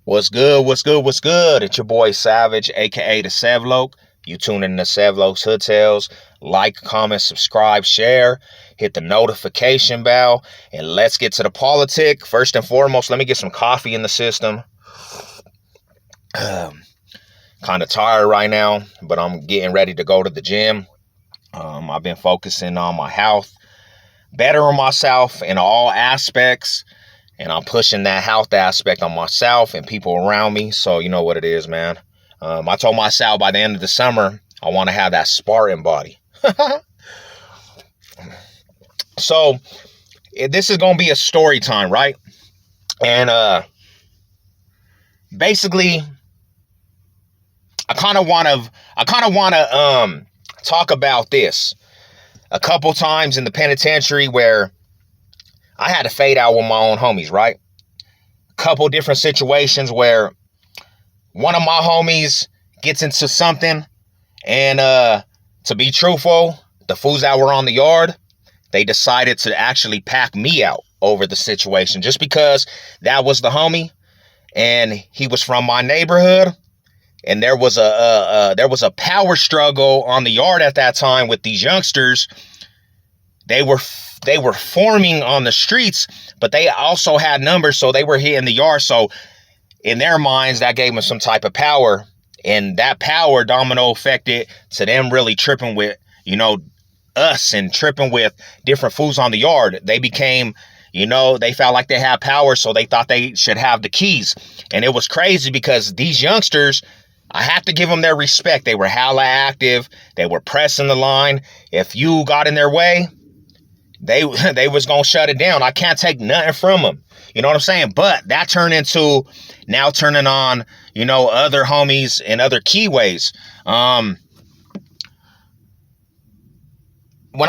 What's good? What's good? What's good? It's your boy Savage, aka the Sevloke. You tune in to Sevloke's Hood Tales. Like, comment, subscribe, share, hit the notification bell, and let's get to the politic. First and foremost, let me get some coffee in the system. Kind of tired right now, but I'm getting ready to go to the gym. I've been focusing on my health, bettering myself in all aspects. And I'm pushing that health aspect on myself and people around me. So you know what it is, man. I told myself by the end of the summer, I want to have that Spartan body. So this is going to be a story time, right? And basically, I kind of want to talk about this a couple times in the penitentiary where I had to fade out with my own homies, right? Couple different situations where one of my homies gets into something, and to be truthful, the fools that were on the yard, they decided to actually pack me out over the situation just because that was the homie and he was from my neighborhood, and there was a power struggle on the yard at that time with these youngsters. They were forming on the streets, but they also had numbers, so they were hitting the yard. So in their minds, that gave them some type of power, and that power domino affected to them really tripping with, us and tripping with different fools on the yard. They became, they felt like they had power, so they thought they should have the keys. And it was crazy because these youngsters, I have to give them their respect. They were hella active. They were pressing the line. If you got in their way, they was going to shut it down. I can't take nothing from them. You know what I'm saying? But that turned into now turning on, other homies in other key ways. When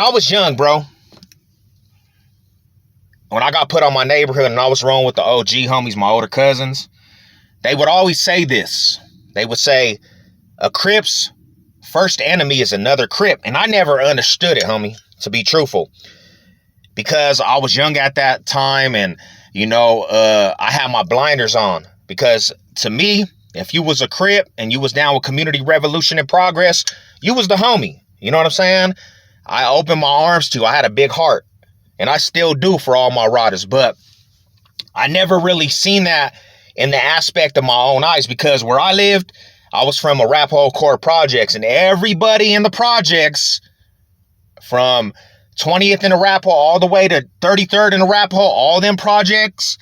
I was young, bro, when I got put on my neighborhood and I was rolling with the OG homies, my older cousins, they would always say this. They would say, a Crip's first enemy is another Crip. And I never understood it, homie, to be truthful. Because I was young at that time and, I had my blinders on. Because to me, if you was a Crip and you was down with community revolution and progress, you was the homie. You know what I'm saying? I opened my arms to you. I had a big heart. And I still do for all my riders. But I never really seen that in the aspect of my own eyes. Because where I lived, I was from a rap hole core projects. And everybody in the projects from 20th in the rap hole all the way to 33rd in the rap hole, all them projects,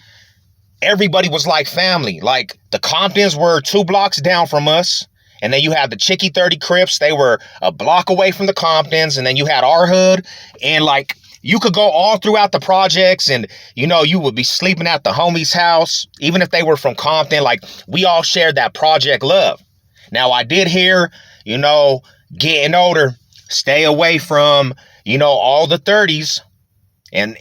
everybody was like family. Like the Comptons were 2 blocks down from us. And then you had the Chicky 30 Crips. They were a block away from the Comptons. And then you had our hood. And like you could go all throughout the projects and, you would be sleeping at the homie's house. Even if they were from Compton, like we all shared that project love. Now I did hear, getting older, stay away from, all the 30s and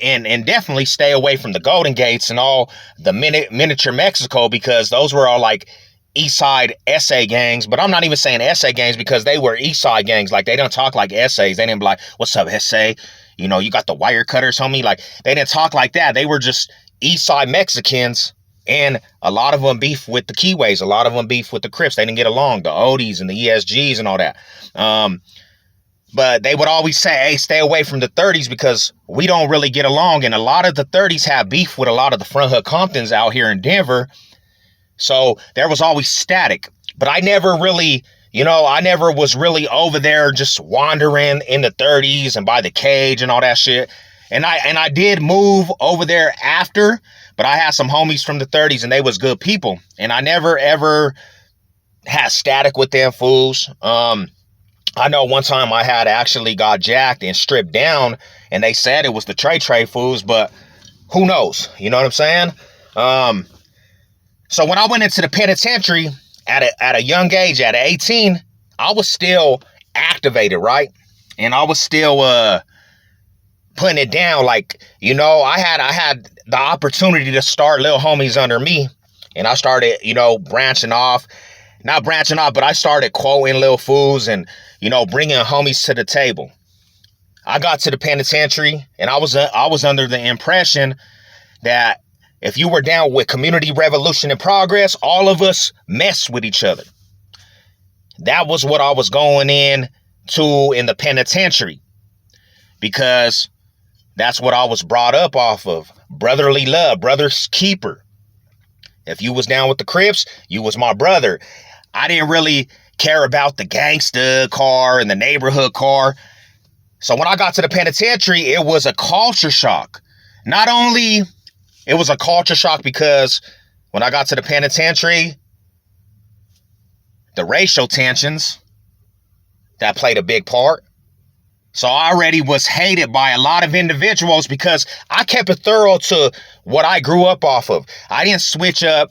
definitely stay away from the Golden Gates and all the miniature Mexico, because those were all like East Side SA gangs. But I'm not even saying SA gangs because they were East Side gangs. Like they don't talk like SAs. They didn't be like, what's up, SA? You got the wire cutters, homie. Like they didn't talk like that. They were just East Side Mexicans. And a lot of them beef with the Keyways. A lot of them beef with the Crips. They didn't get along. The Odies and the ESGs and all that. But they would always say, hey, stay away from the 30s because we don't really get along. And a lot of the 30s have beef with a lot of the front hood Comptons out here in Denver. So there was always static. But I never really, I never was really over there just wandering in the 30s and by the cage and all that shit. And I did move over there after, but I had some homies from the 30s and they was good people. And I never ever had static with them fools. I know one time I had actually got jacked and stripped down and they said it was the Trey fools, but who knows? You know what I'm saying? So when I went into the penitentiary at a young age, at 18, I was still activated, right? And I was still putting it down. Like, I had the opportunity to start little homies under me, and I started, branching off. Not branching off, but I started quoting little fools and, bringing homies to the table. I got to the penitentiary and I was under the impression that if you were down with community revolution and progress, all of us mess with each other. That was what I was going in to in the penitentiary, because that's what I was brought up off of. Brotherly love, brother's keeper. If you was down with the Crips, you was my brother. I didn't really care about the gangsta car and the neighborhood car. So when I got to the penitentiary, it was a culture shock. Not only it was a culture shock because when I got to the penitentiary, the racial tensions, that played a big part. So I already was hated by a lot of individuals because I kept it thorough to what I grew up off of. I didn't switch up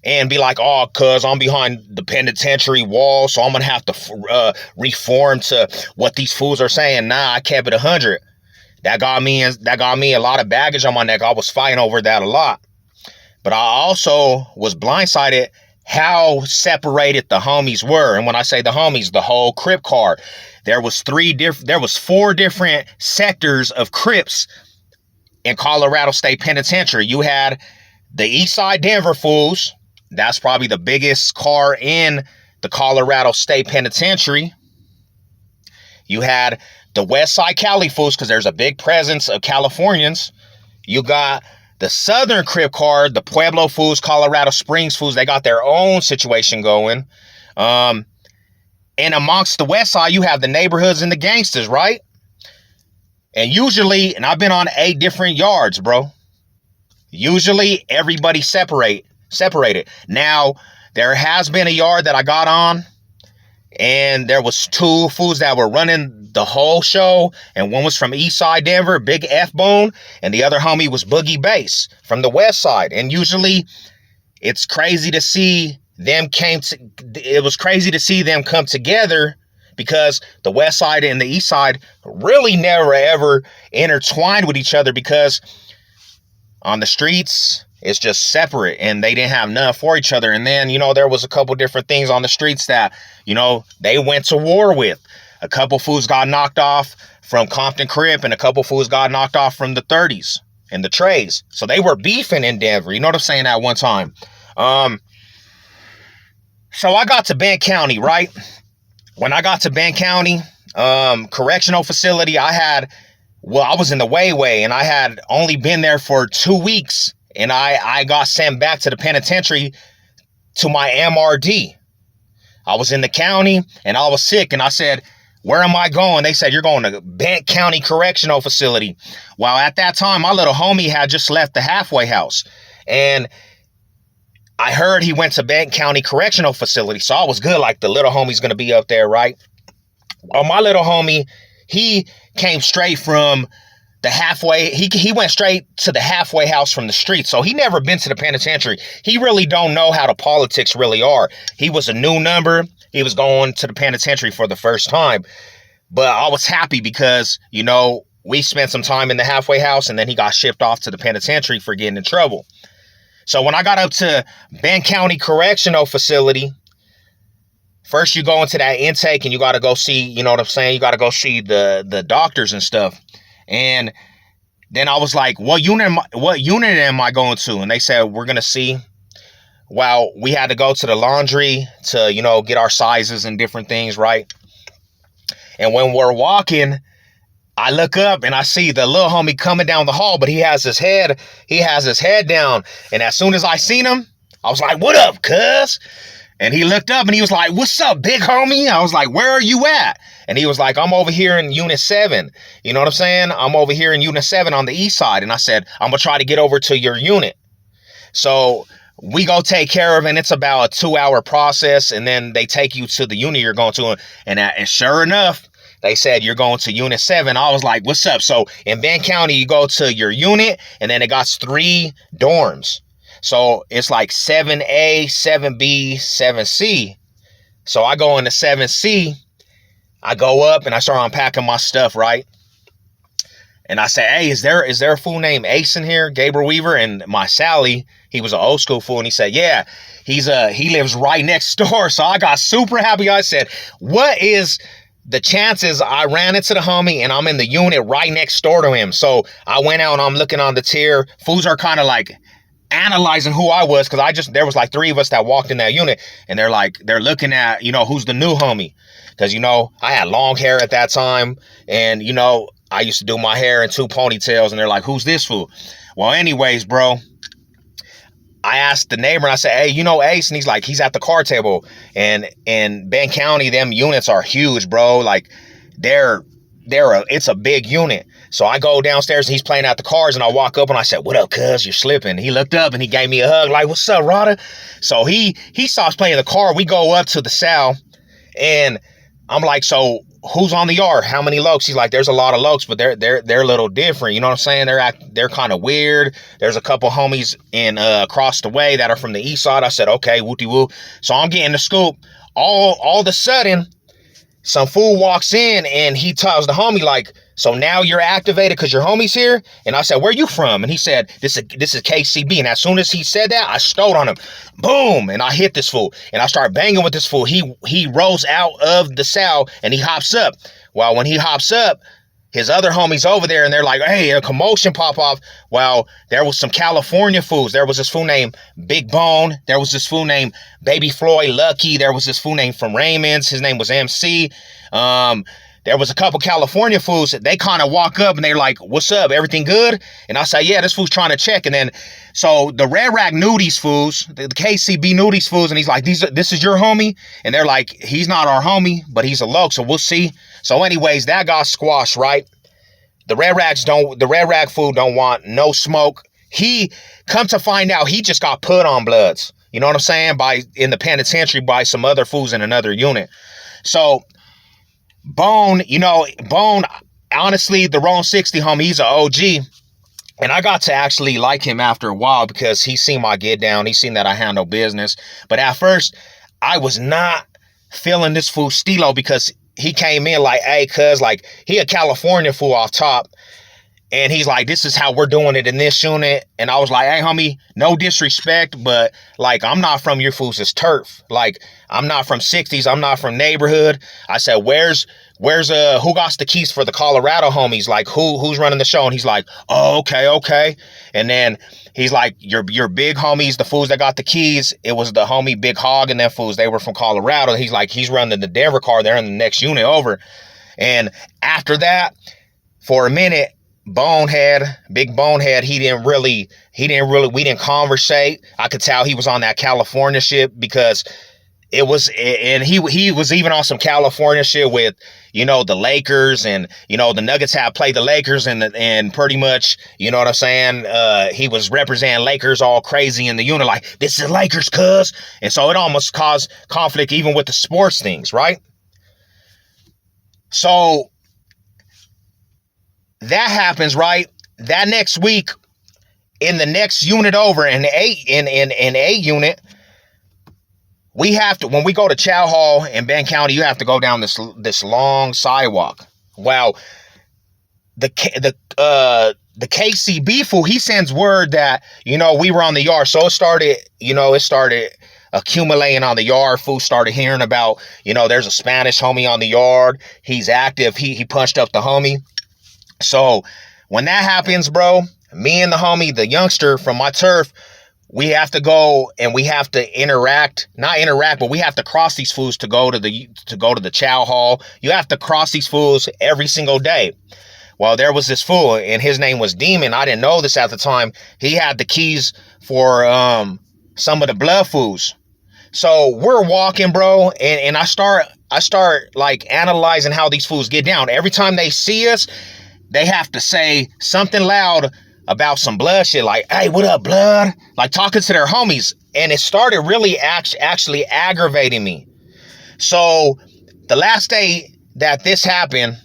and be like, oh, cuz I'm behind the penitentiary wall, so I'm going to have to reform to what these fools are saying. Nah, I kept it 100. That got me a lot of baggage on my neck. I was fighting over that a lot. But I also was blindsided how separated the homies were. And when I say the homies, the whole Crip card. There was 4 different sectors of Crips in Colorado State Penitentiary. You had the East Side Denver fools. That's probably the biggest car in the Colorado State Penitentiary. You had the West Side Cali fools, because there's a big presence of Californians. You got the Southern Crip card, the Pueblo fools, Colorado Springs fools. They got their own situation going. And amongst the West Side, you have the neighborhoods and the gangsters, right? And usually, and I've been on 8 different yards, bro. Usually, everybody separated. Now, there has been a yard that I got on, and there was 2 fools that were running the whole show, and one was from East Side Denver, Big F-Bone, and the other homie was Boogie Bass from the West Side. And usually, it's crazy to see them come together, because the West Side and the East Side really never ever intertwined with each other, because on the streets it's just separate and they didn't have none for each other. And then, there was a couple different things on the streets that, they went to war with. A couple fools got knocked off from Compton Crip, and a couple fools got knocked off from the 30s and the Trays. So they were beefing in Denver. You know what I'm saying? At one time. So I got to Bend County, right? When I got to Bend County correctional facility, I was in the way, and I had only been there for 2 weeks, and I got sent back to the penitentiary to my MRD. I was in the county, and I was sick, and I said, where am I going? They said, you're going to Bend County Correctional Facility. Well, at that time, my little homie had just left the halfway house, and I heard he went to Bend County Correctional Facility, so I was good, like the little homie's going to be up there, right? Well, my little homie, he came straight from the halfway, he went straight to the halfway house from the street, so he never been to the penitentiary. He really don't know how the politics really are. He was a new number. He was going to the penitentiary for the first time, but I was happy because, we spent some time in the halfway house, and then he got shipped off to the penitentiary for getting in trouble. So when I got up to Bend County Correctional Facility, first you go into that intake and you got to go see, you know what I'm saying? You got to go see the doctors and stuff. And then I was like, what unit am I going to? And they said, we're going to see. Well, we had to go to the laundry to, get our sizes and different things, right? And when we're walking, I look up and I see the little homie coming down the hall, but he has his head down. And as soon as I seen him, I was like, what up, cuz? And he looked up and he was like, what's up, big homie? I was like, where are you at? And he was like, I'm over here in Unit 7. You know what I'm saying? I'm over here in Unit 7 on the east side. And I said, I'm going to try to get over to your unit. So we go take care of it, and it's about a 2-hour process. And then they take you to the unit you're going to. And sure enough, they said, you're going to Unit 7. I was like, what's up? So in Bend County, you go to your unit, and then it got 3 dorms. So it's like 7A, 7B, 7C. So I go into 7C. I go up, and I start unpacking my stuff, right? And I say, hey, is there a fool named Ace in here? Gabriel Weaver? And my Sally, he was an old school fool, and he said, yeah, he lives right next door. So I got super happy. I said, what is the chances? I ran into the homie and I'm in the unit right next door to him. So I went out and I'm looking on the tier. Fools are kind of like analyzing who I was, because there was like 3 of us that walked in that unit, and they're looking at, who's the new homie, because I had long hair at that time, and I used to do my hair in 2 ponytails, and they're like, who's this fool? Well, anyways, bro, I asked the neighbor, and I said, hey, Ace? And he's like, he's at the card table. And in Ben County, them units are huge, bro. Like, it's a big unit. So I go downstairs, and he's playing at the cards, and I walk up, and I said, what up, cuz? You're slipping. He looked up, and he gave me a hug, like, what's up, Rada? So he stops playing the card. We go up to the cell, and I'm like, so who's on the yard? How many lokes? He's like, there's a lot of lokes, but they're a little different. You know what I'm saying? They're kind of weird. There's a couple homies in across the way that are from the east side. I said, okay, wooty woo. So I'm getting the scoop. All of a sudden, some fool walks in, and he tells the homie, like, so now you're activated because your homie's here? And I said, where you from? And he said, this is KCB. And as soon as he said that, I stole on him. Boom! And I hit this fool. And I start banging with this fool. He rolls out of the cell, and he hops up. Well, when he hops up, his other homies over there, and they're like, hey, a commotion pop off. Well, there was some California fools. There was this fool named Big Bone. There was this fool named Baby Floyd Lucky. There was this fool named from Raymond's. His name was MC. There was a couple California fools. They kind of walk up, and they're like, what's up? Everything good? And I say, yeah, this fool's trying to check. And then, so the Red Rack knew these fools. The KCB knew these fools. And he's like, this is your homie? And they're like, he's not our homie, but he's a loke, so we'll see. So anyways, that got squashed, right? The Red Rack fool don't want no smoke. He, come to find out, he just got put on bloods. You know what I'm saying? In the penitentiary by some other fools in another unit. So, Bone, honestly, the Wrong 60 homie, he's an OG. And I got to actually like him after a while, because he seen my get down. He seen that I handle business. But at first, I was not feeling this fool Stilo, because he came in like, hey, cuz, like, he a California fool off top. And he's like, this is how we're doing it in this unit. And I was like, hey, homie, no disrespect, but, like, I'm not from your fools' turf. Like, I'm not from 60s. I'm not from neighborhood. I said, where's who got the keys for the Colorado homies? Like, who's running the show? And he's like, oh, okay. And then he's like, your big homies, the fools that got the keys, it was the homie Big Hog and them fools. They were from Colorado. He's like, he's running the Denver car. They're in the next unit over. And after that, for a minute, Big Bonehead, we didn't conversate. I could tell he was on that California shit, because it was, and he was even on some California shit with, the Lakers, and, the Nuggets had played the Lakers, and pretty much, you know what I'm saying? He was representing Lakers all crazy in the unit, like, this is Lakers, cuz. And so it almost caused conflict even with the sports things, right? So that happens, right? That next week, in the next unit over, in A unit, we have to, when we go to Chow Hall in Ben County, you have to go down this long sidewalk. Well, the KCB fool, he sends word that, we were on the yard. So it started accumulating on the yard. Fool started hearing about, there's a Spanish homie on the yard. He's active. He punched up the homie. So when that happens, bro, me and the homie, the youngster from my turf, we have to go, and we have to not interact, but we have to cross these fools to go to the Chow Hall. You have to cross these fools every single day. Well, there was this fool, and his name was Demon. I didn't know this at the time. He had the keys for some of the blood fools. So we're walking, bro, and I start like analyzing how these fools get down. Every time they see us, they have to say something loud about some blood shit, like, hey, what up, blood? Like, talking to their homies. And it started really actually aggravating me. So the last day that this happened,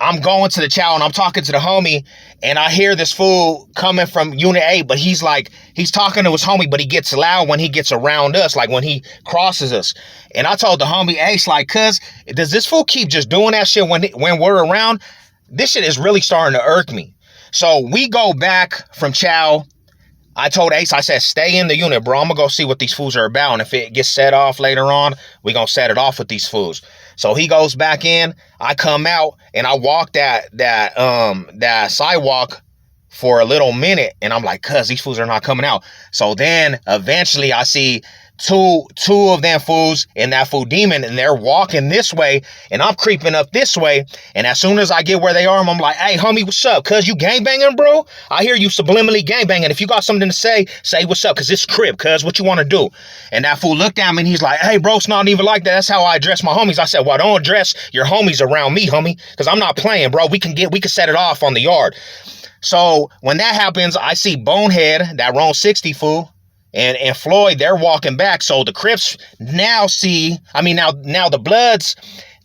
I'm going to the chow, and I'm talking to the homie, and I hear this fool coming from Unit 8, but he's talking to his homie, but he gets loud when he gets around us, like when he crosses us. And I told the homie, Ace, like, cuz, does this fool keep just doing that shit when we're around? This shit is really starting to irk me. So we go back from chow. I told Ace, I said, stay in the unit, bro. I'm going to go see what these fools are about. And if it gets set off later on, we're going to set it off with these fools. So he goes back in. I come out, and I walk that sidewalk for a little minute, and I'm like, cuz these fools are not coming out. So then eventually I see two of them fools in that fool demon, and they're walking this way, and I'm creeping up this way. And as soon as I get where they are, I'm like, hey homie, what's up? Cuz you gangbanging, bro? I hear you subliminally gangbanging. If you got something to say what's up, cuz it's Crip, cuz what you want to do? And that fool looked at me and he's like, hey bro, it's not even like that. That's how I address my homies. I said, well, don't address your homies around me, homie, cuz I'm not playing, bro. We can set it off on the yard. So when that happens, I see Bonehead, that wrong 60 fool, and Floyd, they're walking back. So the Crips now see, now the Bloods,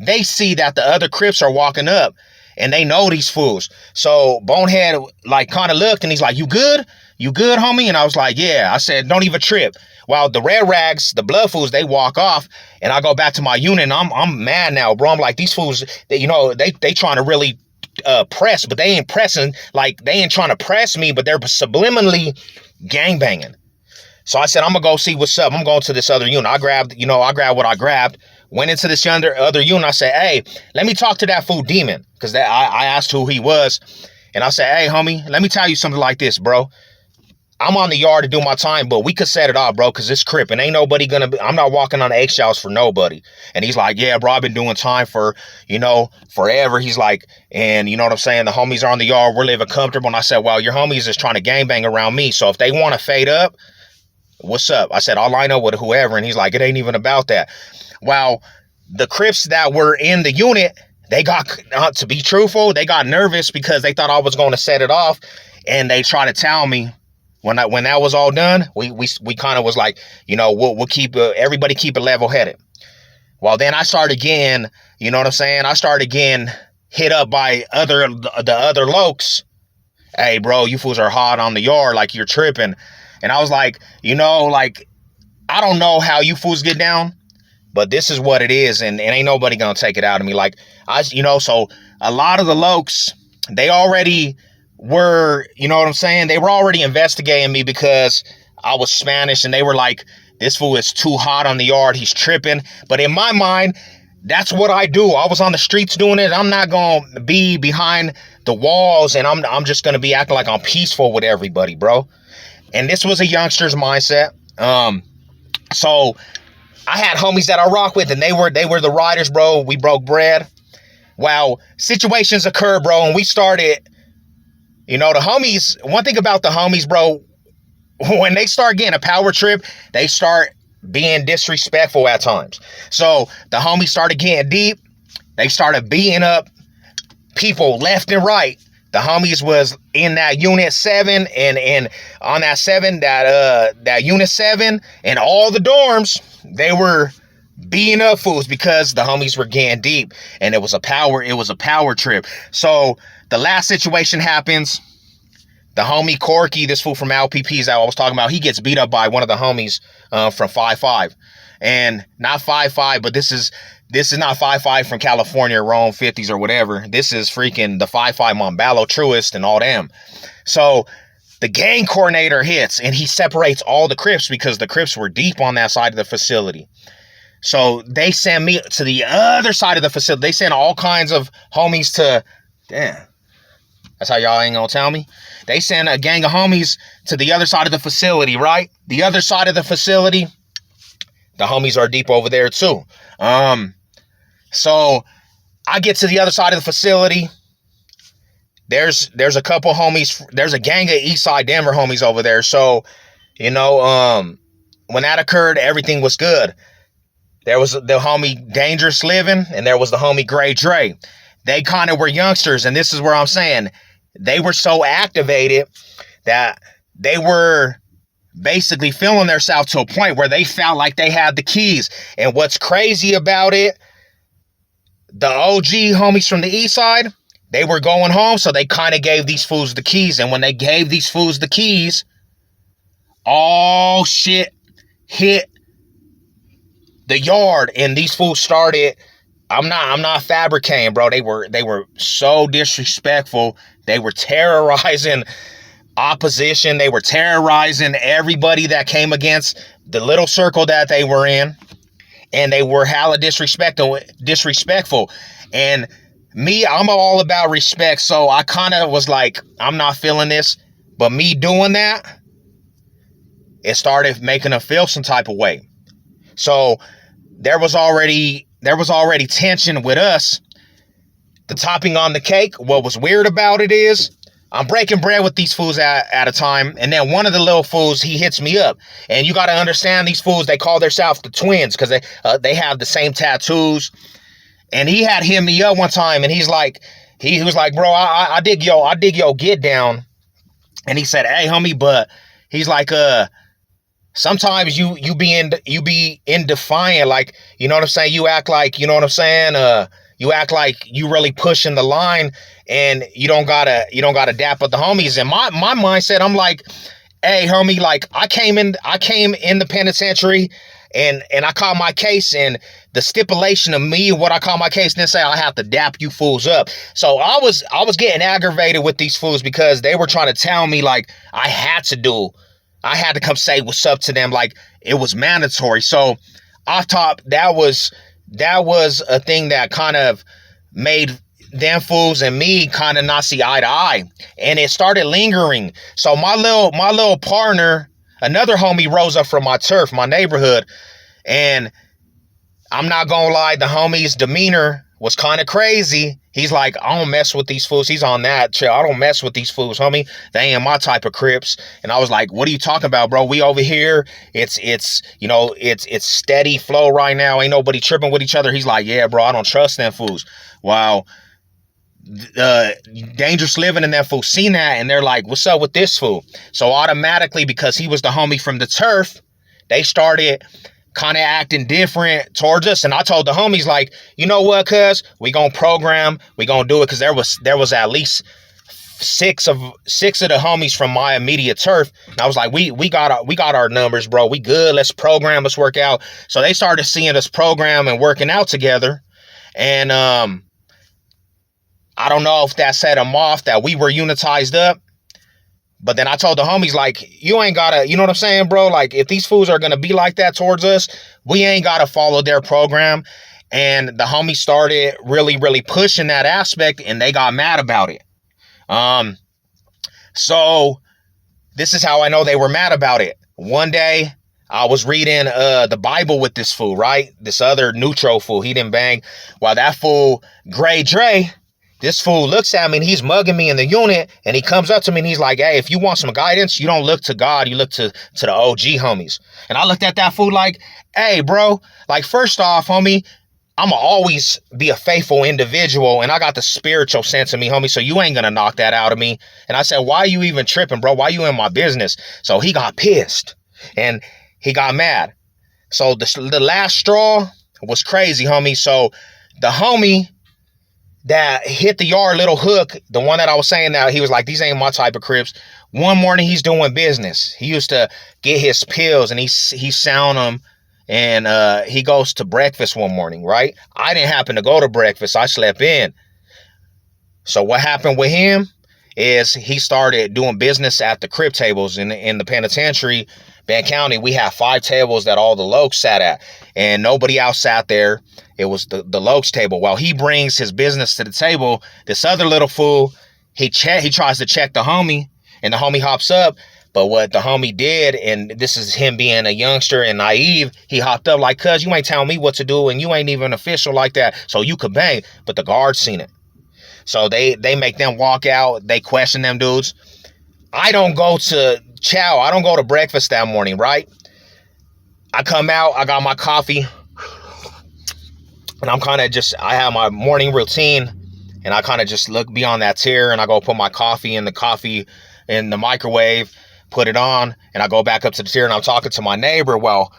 they see that the other Crips are walking up, and they know these fools. So Bonehead like kind of looked, and he's like, you good? You good, homie? And I was like, yeah. I said, don't even trip. While the Red Rags, the Blood fools, they walk off, and I go back to my unit, and I'm mad now, bro. I'm like, these fools, they trying to really press, but they ain't pressing. Like, they ain't trying to press me, but they're subliminally gangbanging. So I said, I'm gonna go see what's up. I'm going to this other unit. I grabbed what I grabbed, went into this other unit. I said, hey, let me talk to that fool demon, because I asked who he was, and I said, hey homie, let me tell you something like this, bro. I'm on the yard to do my time, but we could set it off, bro, because it's Crip, and ain't nobody I'm not walking on eggshells for nobody. And he's like, yeah, bro, I've been doing time for, forever. He's like, and you know what I'm saying? The homies are on the yard. We're living comfortable. And I said, well, your homies is trying to gangbang around me. So if they want to fade up, what's up? I said, I'll line up with whoever. And he's like, it ain't even about that. Well, the Crips that were in the unit, they got, to be truthful, they got nervous because they thought I was going to set it off. And they tried to tell me, when that was all done, we kind of was like, we'll keep everybody keep it level headed. Well, then I started getting, you know what I'm saying? I started getting hit up by the other lokes. Hey, bro, you fools are hot on the yard, like you're tripping. And I was like, I don't know how you fools get down, but this is what it is, and ain't nobody gonna take it out of me. Like so a lot of the lokes, they already were, you know what I'm saying? They were already investigating me because I was Spanish, and they were like, this fool is too hot on the yard, he's tripping. But in my mind, that's what I do. I was on the streets doing it. I'm not gonna be behind the walls, and I'm just gonna be acting like I'm peaceful with everybody, bro. And this was a youngster's mindset. So I had homies that I rock with, and they were the riders, bro. We broke bread. Well, situations occur, bro, and we started. The homies, one thing about the homies, bro, when they start getting a power trip, they start being disrespectful at times. So the homies started getting deep. They started beating up people left and right. The homies was in that unit 7, and on that 7, that unit 7, and all the dorms, they were beating up fools because the homies were getting deep, and it was a power trip. So the last situation happens. The homie Corky, this fool from LPPs that I was talking about, he gets beat up by one of the homies from 5-5. And not 5-5, but this is not 5-5 from California, Rome 50s or whatever. This is freaking the 5-5 Montballo Truist and all them. So the gang coordinator hits, and he separates all the Crips because the Crips were deep on that side of the facility. So they send me to the other side of the facility. They send all kinds of homies to... Damn. That's how y'all ain't gonna tell me? They send a gang of homies to the other side of the facility, right? The other side of the facility, the homies are deep over there too. So I get to the other side of the facility. There's a couple homies. There's a gang of Eastside Denver homies over there. So, when that occurred, everything was good. There was the homie Dangerous Living, and there was the homie Gray Dre. They kind of were youngsters, and this is where I'm saying they were so activated that they were basically feeling themselves to a point where they felt like they had the keys. And what's crazy about it, the OG homies from the east side, they were going home, so they kind of gave these fools the keys. And when they gave these fools the keys, all shit hit the yard, and these fools started... I'm not fabricating, bro. They were so disrespectful. They were terrorizing opposition. They were terrorizing everybody that came against the little circle that they were in. And they were hella disrespectful. And Me, I'm all about respect. So I kind of was like, I'm not feeling this. But me doing that, it started making her feel some type of way. So there was already tension with us. The topping on the cake, what was weird about it is, I'm breaking bread with these fools at a time, and then one of the little fools, he hits me up. And you got to understand, these fools, they call themselves the twins because they have the same tattoos. And he had hit me up one time, and he's like, he was like, bro, I dig your get down. And he said, hey, homie, but he's like, sometimes you be indefiant, like, you know what I'm saying? You act like, you know what I'm saying? You act like you really pushing the line, and you don't gotta dap up the homies. And my mindset, I'm like, hey, homie, like I came in the penitentiary, and I caught my case, and the stipulation of me, what I call my case, didn't say I have to dap you fools up. So I was getting aggravated with these fools because they were trying to tell me like I had to come say what's up to them, like it was mandatory. So off top, that was a thing that kind of made them fools and me kind of not see eye to eye, and it started lingering. So my little partner, another homie, rose up from my turf, my neighborhood, and I'm not gonna lie, the homie's demeanor was kind of crazy. He's like, I don't mess with these fools. He's on that chill. I don't mess with these fools, homie. They ain't my type of Crips. And I was like, what are you talking about, bro? We over here. It's steady flow right now. Ain't nobody tripping with each other. He's like, yeah, bro, I don't trust them fools. Wow. Dangerous Living and that fool seen that, and they're like, what's up with this fool? So automatically, because he was the homie from the turf, they started kind of acting different towards us. And I told the homies, like, you know what, cuz we gonna program, we gonna do it, because there was at least six of the homies from my immediate turf. And I was like, we got our numbers, bro. We good. Let's program. Let's work out. So they started seeing us program and working out together. And I don't know if that set them off, that we were unitized up. But then I told the homies, like, you ain't gotta, you know what I'm saying, bro? Like, if these fools are gonna be like that towards us, we ain't gotta follow their program. And the homies started really, really pushing that aspect, and they got mad about it. So this is how I know they were mad about it. One day, I was reading the Bible with this fool, right? This other neutral fool. He didn't bang. While that fool, Gray Dre, this fool looks at me and he's mugging me in the unit, and he comes up to me and he's like, hey, if you want some guidance, you don't look to God, you look to the OG homies. And I looked at that fool like, hey, bro, like, first off, homie, I'ma always be a faithful individual, and I got the spiritual sense of me, homie, so you ain't gonna knock that out of me. And I said, why are you even tripping, bro? Why you in my business? So he got pissed and he got mad. So the last straw was crazy, homie. So the homie that hit the yard, Little Hook, the one that I was saying, that he was like, these ain't my type of Crips. One morning he's doing business. He used to get his pills and he sound them, and he goes to breakfast one morning, right? I didn't happen to go to breakfast. I slept in. So what happened with him is he started doing business at the Crip tables in the penitentiary. Bend County, we have 5 tables that all the lokes sat at, and nobody else sat there. It was the lokes table. While he brings his business to the table, this other little fool, he tries to check the homie, and the homie hops up. But what the homie did, and this is him being a youngster and naive, he hopped up like, cuz, you ain't telling me what to do, and you ain't even official like that, so you could bang. But the guards seen it. So they make them walk out. They question them dudes. I don't go to chow. I don't go to breakfast that morning, right? I come out. I got my coffee. And I'm kind of just, I have my morning routine. And I kind of just look beyond that tier. And I go put my coffee in the microwave. Put it on. And I go back up to the tier. And I'm talking to my neighbor. Well,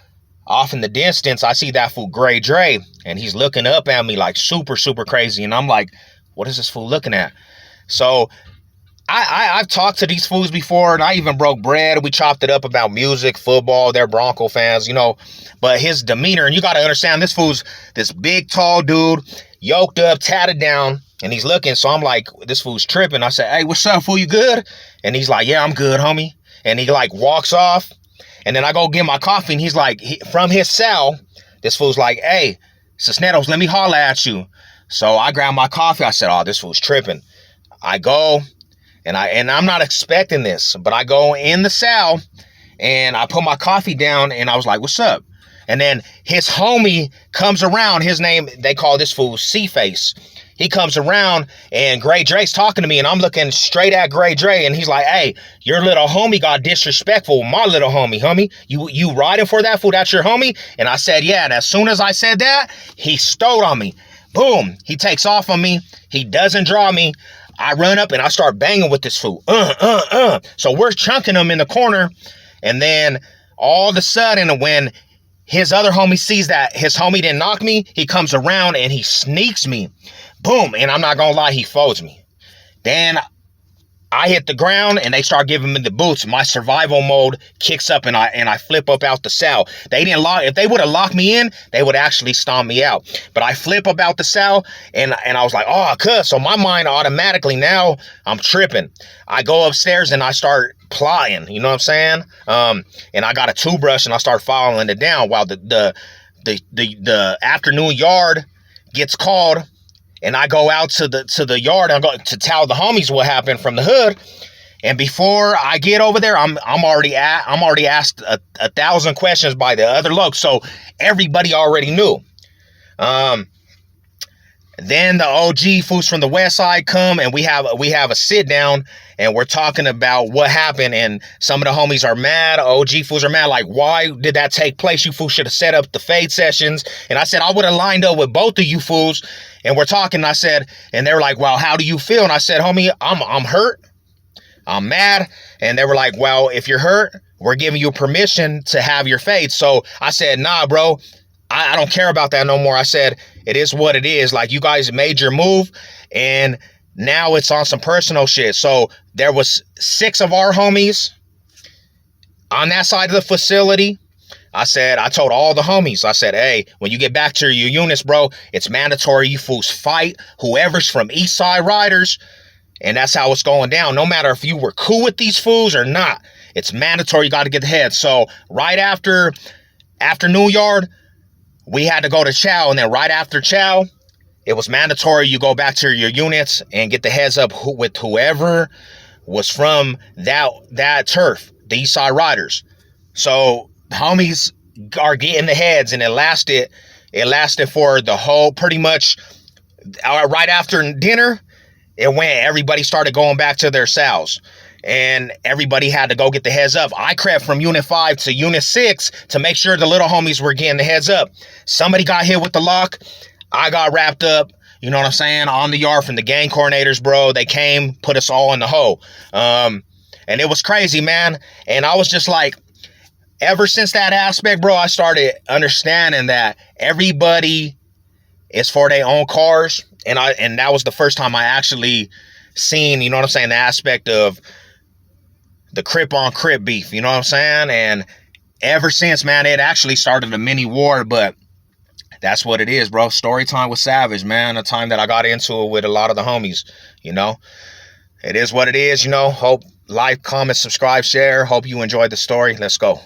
off in the distance, I see that fool Gray Dre. And he's looking up at me like super, super crazy. And I'm like, what is this fool looking at? So I've talked to these fools before, and I even broke bread. We chopped it up about music, football. They're Bronco fans, you know. But his demeanor, and you got to understand, this fool's this big, tall dude, yoked up, tatted down, and he's looking. So I'm like, this fool's tripping. I said, hey, what's up, fool? You good? And he's like, yeah, I'm good, homie. And he like walks off, and then I go get my coffee, and he's like, from his cell, this fool's like, hey, Cisneros, let me holler at you. So I grabbed my coffee. I said, oh, this fool's tripping. I go, and I'm not expecting this, but I go in the cell, and I put my coffee down, and I was like, what's up? And then his homie comes around. His name, they call this fool C-Face. He comes around, and Gray Dre's talking to me, and I'm looking straight at Gray Dre, and he's like, hey, your little homie got disrespectful. My little homie. You riding for that fool? That's your homie? And I said, yeah. And as soon as I said that, he stowed on me. Boom. He takes off on me. He doesn't draw me. I run up, and I start banging with this fool. So we're chunking him in the corner, and then all of a sudden, when his other homie sees that his homie didn't knock me, he comes around, and he sneaks me. Boom. And I'm not going to lie, he folds me. Then I hit the ground, and they start giving me the boots. My survival mode kicks up, and I flip up out the cell. They didn't lock. If they would have locked me in, they would actually stomp me out. But I flip up out the cell, and I was like, oh, cuss. So my mind automatically, now I'm tripping. I go upstairs, and I start plotting. You know what I'm saying? And I got a toothbrush, and I start filing it down while the afternoon yard gets called. And I go out to the yard. I'm going to tell the homies what happened from the hood. And before I get over there, I'm already asked a 1,000 questions by the other locals. So everybody already knew. Then the OG fools from the west side come, and we have a sit down, and we're talking about what happened. And some of the homies are mad. OG fools are mad. Like, why did that take place? You fools should have set up the fade sessions. And I said, I would have lined up with both of you fools. And we're talking. I said, and they were like, well, how do you feel? And I said, homie, I'm hurt. I'm mad. And they were like, well, if you're hurt, we're giving you permission to have your fade. So I said, nah, bro. I don't care about that no more. I said, it is what it is. Like, you guys made your move, and now it's on some personal shit. So there was 6 of our homies on that side of the facility. I told all the homies, I said, hey, when you get back to your units, bro, it's mandatory you fools fight whoever's from East Side Riders. And that's how it's going down. No matter if you were cool with these fools or not, it's mandatory. You got to get the head. So right after afternoon yard, we had to go to chow, and then right after chow, it was mandatory you go back to your units and get the heads up with whoever was from that turf, the East Side Riders. So homies are getting the heads, and it lasted for the whole, pretty much right after dinner. Everybody started going back to their cells. And everybody had to go get the heads up. I crept from Unit 5 to Unit 6 to make sure the little homies were getting the heads up. Somebody got hit with the lock. I got wrapped up, you know what I'm saying, on the yard from the gang coordinators, bro. They came, put us all in the hole. And it was crazy, man. And I was just like, ever since that aspect, bro, I started understanding that everybody is for their own cars. And that was the first time I actually seen, you know what I'm saying, the aspect of the Crip on Crip beef, you know what I'm saying? And ever since, man, it actually started a mini war, but that's what it is, bro. Story time with Savage, man. The time that I got into it with a lot of the homies, you know. It is what it is, you know. Hope, like, comment, subscribe, share. Hope you enjoyed the story. Let's go.